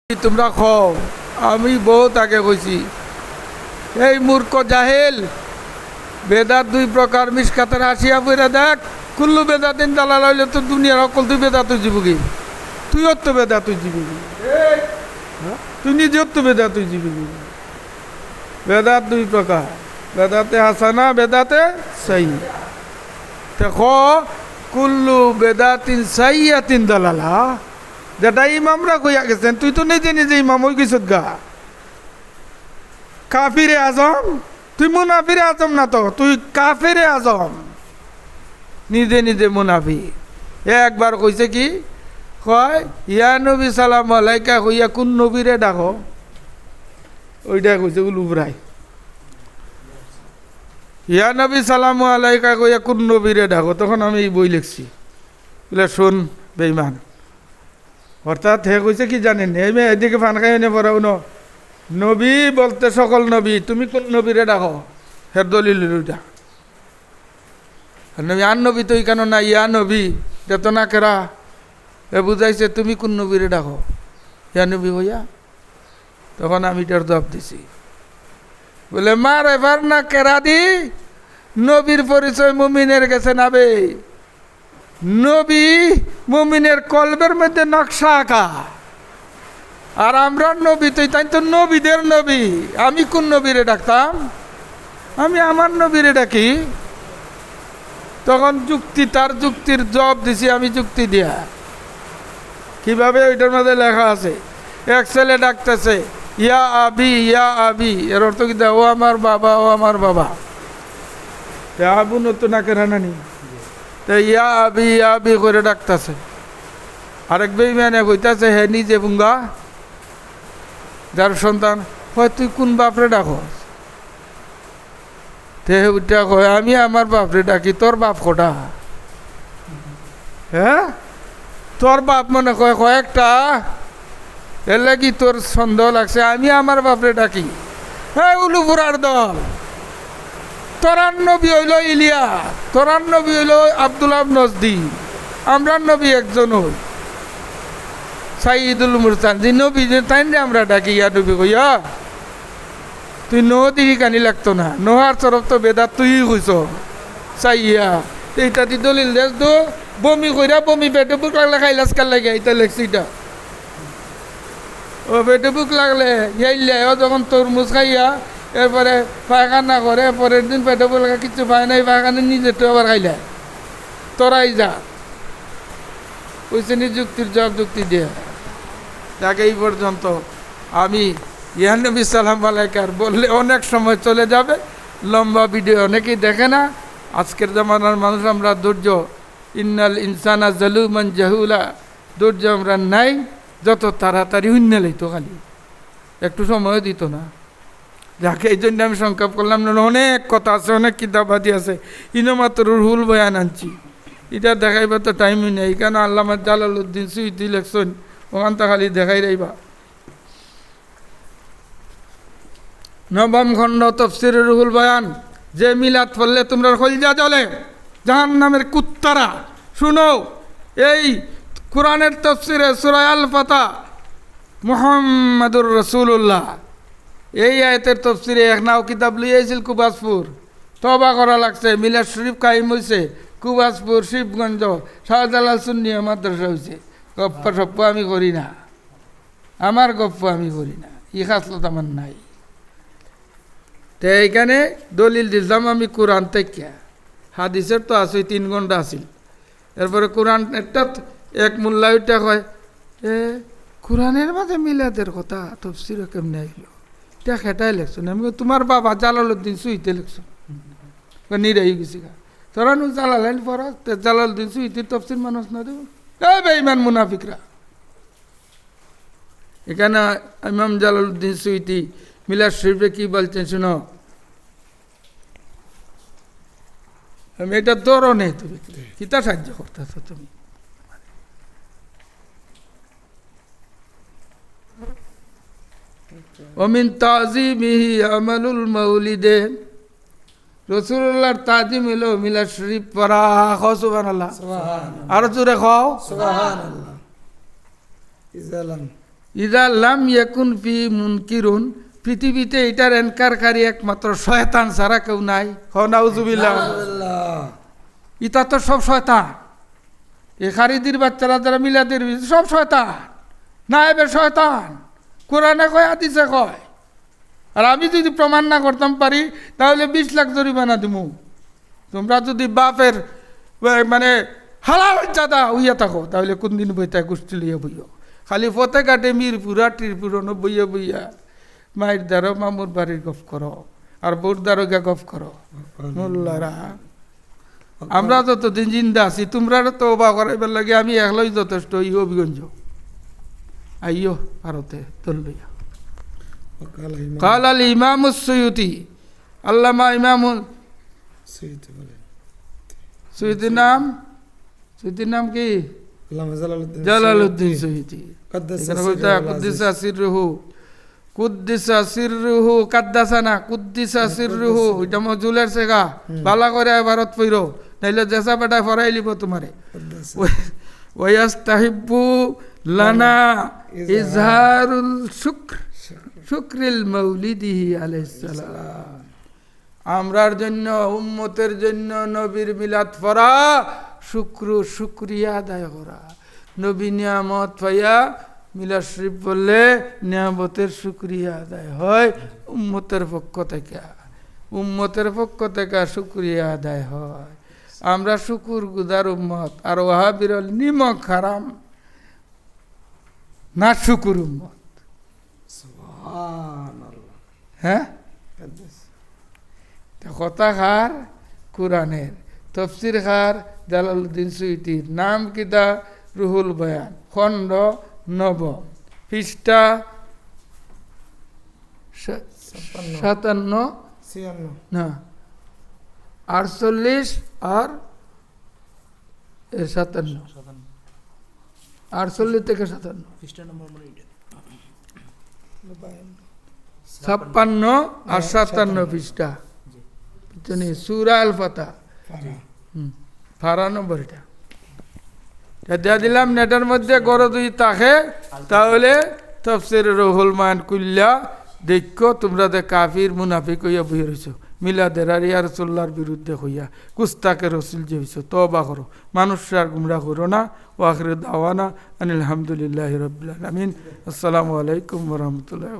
তোমরা খাও, আমি বহুত আগে কইছি এই মূর্খ জাহেল বেদাত দুই প্রকার মিসকাতের হাসিয়া পইরা দেখ কুল্লু বেদাতিন দালাল হইলে তো দুনিয়ার সকল তুই বেদাত জীবকি তুই অত বেদাত জীবকি তুই নিজে অত বেদাত জীবকি বেদাত দুই প্রকার বেদাতে হাসানা বেদাতে সাই দেখো কুল্লু বেদাতিন সাইয়াতিন দালালা যেটা ইমামরা কইয়া গেছেন তুই তো নিজে নিজে ইমাম হয়ে গেছত গা কাফিরে আজম তুই মুনাফিরে আজম না তো তুই কাফিরে আজম নিজে নিজে মুনাফি একবার কইছে কি কয় ইয়া নবী সালাম আলাইকা কইয়া কোন নবীরে ডাকো ওইটা কইছে উলুবরাই ইয়া নবী সালাম আলাইকা কইয়া কোন নবীরে ডাকো তখন আমি এই বই লিখছি বলে শোন বেঈমান অর্থাৎ হে কইছে কি জানেন এদিকে ফান খাই এনে পড়াও নবী বলতে সকল নবী তুমি কোন নবীরে ডাকো হের দলিল ওইটা নবী আর নবী তো কেন না ইয়া নবী দেতনা কেরা এ বুঝাইছে তুমি কোন নবীরে ডাকো ইয়া নবী হইয়া তখন আমি এটার জবাব দিছি বলে মার এবার না কেরা দি নবীর পরিচয় মুমিনের গেছে নাবে নবী মুমিনের কলবের মধ্যে নকশা আঁকা আর আমরা নবী তুই তাই তো নবীদের নবী আমি কোন নবীরে ডাকতাম আমি আমার নবীরে ডাকি তখন যুক্তি তার যুক্তির জবাব দিছি আমি যুক্তি দিয়া কিভাবে ওইটার মধ্যে লেখা আছে এক ছেলে ডাকতেছে ইয়া আবি এর অর্থ কি ও আমার বাবা ও আমার বাবা আবু নতুন না কেন নানি ইয়া আবি করে ডাকতেছে আরেক বেঈমানে কইতাছে হে নিজে বুঙ্গা যার সন্তান হয় তুই কোন বাপরে ডাকো তে উঠা কয় আমি আমার বাপরে ডাকি তোর বাপ কোটা হ্যাঁ তোর বাপ মনে কয় কয়েকটা এর লাগি তোর সন্দেহ লাগছে আমি আমার বাপরে ডাকি হ্যাঁ উলুপুরার দল তোরার নবী হইল ইলিয়া তোরার নবী হইল আব্দুল্লাহ নজদি আমরা নবী একজন হই সাইদুল মুরসান যে নবী যে তাই আমরা ডাকি ইয়া নবী কইয়া তুই দিকে কানি লাগতো না নোহার তরফ তো বেদাত তুই কইস চাইয়া এইটা দি দলিল দেশ তো বমি কইরা বমি পেটে বুক লাগলে খাইলাস কাল লাগে এইটা লেখছি এটা ও পেটে বুক লাগলে ইয়াইলে ও যখন তরমুজ খাইয়া এরপরে পায়খানা করে পরের দিন পেটে বুক লাগা কিছু পায় নাই পায়খানা নিজে তো আবার খাইলে তোরাই যা কইছে যুক্তির জবাব যুক্তি দিয়ে তাকে এই পর্যন্ত আমি ইয়া নবী সালাম আলাইকার বললে অনেক সময় চলে যাবে লম্বা ভিডিও অনেকেই দেখে না আজকের জামানার মানুষ আমরা ধৈর্য ইন্নাল ইনসানা জালুমান জাহুলা ধৈর্য আমরা নাই যত তাড়াতাড়ি উন্নে লইতো খালি একটু সময় দিত না যাকে এই জন্য আমি সংক্ষেপ করলাম না অনেক কথা আছে অনেক কিতাবাদি আছে ইনমাত্র রুহুল বয়ান আনছি এটা দেখাইবার তো টাইমই নেই কেন আল্লামা জালালউদ্দিন সুইতি লেখছেন ওখানটা খালি দেখাই রাইবা নবম খণ্ড তফসিরে রুহুল বয়ান যে মিলাদ পড়লে তোমরা কলিজা জ্বলে জাহান্নামের কুত্তারা শুনো এই কোরআনের তফসিরে সূরা আল ফাতা মুহাম্মাদুর রাসূলুল্লাহ এই আয়াতের তফসিরে এক নাও কিতাব লিয়েছিল কুবাসপুর তওবা করা লাগছে মিলাদ শরীফ কায়েম হয়েছে কুবাসপুর শিবগঞ্জ শাহজালাল সুন্নি মাদ্রাসা হয়েছে গপ্প সপ্প আমি করি না আমার গপ্প আমি করি না ই খাসলত আমার নাই তো এইখানে দলিল দিলাম আমি কোরআন থেকে হাদিসের তো আছে 3 ঘন্টা আছিল এরপরে কোরআন একটা এক মোল্লা ওইটা কয় কোরআনের মাঝে মিলাদের কথা তফসির কেমনে আইলো এটা খেটাই লেখছো আমি তোমার বাবা জালালউদ্দিন সুইতে লেখছো নিরাই গেছি গা তোরা নু জালালাইন পড়া জালালউদ্দিন সুইতির তফসির মানুষ না দেব বেঈমান মুনাফিকরা এখানে ইমাম জালালউদ্দিন সুইতি মিলাদ শরীফে কি বলছেন শুনো আমি এটা তোরও নেই তুমি কিতা সাহায্য করতেছ তুমি ওমিন তাজিমিহি আমালুল মাউলিদে রাসূলুল্লাহর তাজিম হলো মিলাদ শরীফ পড়া খাও সুবহানাল্লাহ আর জোরে খাও সুবহানাল্লাহ ইজালান ইদা লাম ইয়াকুন ফি মুনকিরুন, পৃথিবীতে এটার এনকারকারী একমাত্র শয়তান ছাড়া কেউ নাই। নাউজুবিল্লাহ। ইটা তো সব শয়তান। এ খারিদির বাচ্চারা যারা মিলাদের সব শয়তান, নায়েবে শয়তান। কোরআনে কয়, হাদিসে কয়। আর আমি যদি প্রমাণ না করতাম পারি তাহলে 20 লাখ জরিমানা দিমু। তোমরা যদি বাপের মানে হালাল চাঁদা হইয়া থাকো তাহলে কোন দিন বইতা গোষ্ঠী লইয়া বইও। খালি ফতে কাটে মিরপুরা টিরপুরনো বইয়া বইয়া মায়ের দ্বারা মামুর বাড়ির গপ করো আর বোর দ্বারা গপ করো। মোল্লারা, আমরা যতদিন জিন্দা আছি তোমরা তো অবাক করাইবার লাগে আমি একলাই যথেষ্ট। ই অভিগঞ্জ আইও ভারতে তোল লইয়া। কাল আল ইমাম সৈয়দি, আল্লামা ইমাম সৈয়দির নাম, সৈয়দির নাম কি? জালালউদ্দিন সৈয়দি। কুদ্দিসা সিররুহু, কুদ্দিসা সিররুহু, কাদ্দাসানা কুদ্দিসা সিররুহু। এটা মজুলের সেগা বালা করে ভারত পইরো, নাইলে জেসা বেটা ফরাই লিব তোমারে। ওয়াস্তাহিব্বু লানা ইজহারুল শুকর, শুকরিল মাউলিদিহি আলাইহিস সালাম। আমরার জন্য, উম্মতের জন্য নবীর মিলাদ পড়া, শুকরিয়া আদায় করা। নবী নিয়ামত পাইয়া মিলাদ শরীফ বললে নিয়ামতের শুকরিয়া আদায় হয় উম্মতের পক্ষ থেকে। উম্মতের পক্ষ থেকে শুকরিয়া আদায় হয়। আমরা শুকুর গুজার উম্মত। আর ওয়াহাবীর নিমক হারাম না শুকুর উম্মত। হ্যাঁ, কথা খার কোরআনের, তফসির খার জালালউদ্দিন সৈয়দির। নাম কিতা? রুহুল বয়ান, খণ্ড 9, পৃষ্ঠা 57 না 48 আর 57, 48 থেকে 57, 56 আর 57 পৃষ্ঠা। সূরা আল ফাতহ, ফারা নম্বর। এটা দিলাম নেটের মধ্যে। গড় দুই তাকে তাহলে তফসির রুহুল মান কুল্লা দেখো। তোমরা যে কাফির মুনাফিক হইয়া বই রইছ, মিলাদের আর ইয়া রাসূলুল্লাহর বিরুদ্ধে হইয়া কুস্তাকে রসুল যে হইছ, তওবা করো। মানুষরা আর গুমরা করো না। ওয়া আখিরু দাওয়ানা আনিল হামদুলিল্লাহি রাব্বিল আলামিন। আসসালামু আলাইকুম ওয়া রাহমাতুল্লাহি।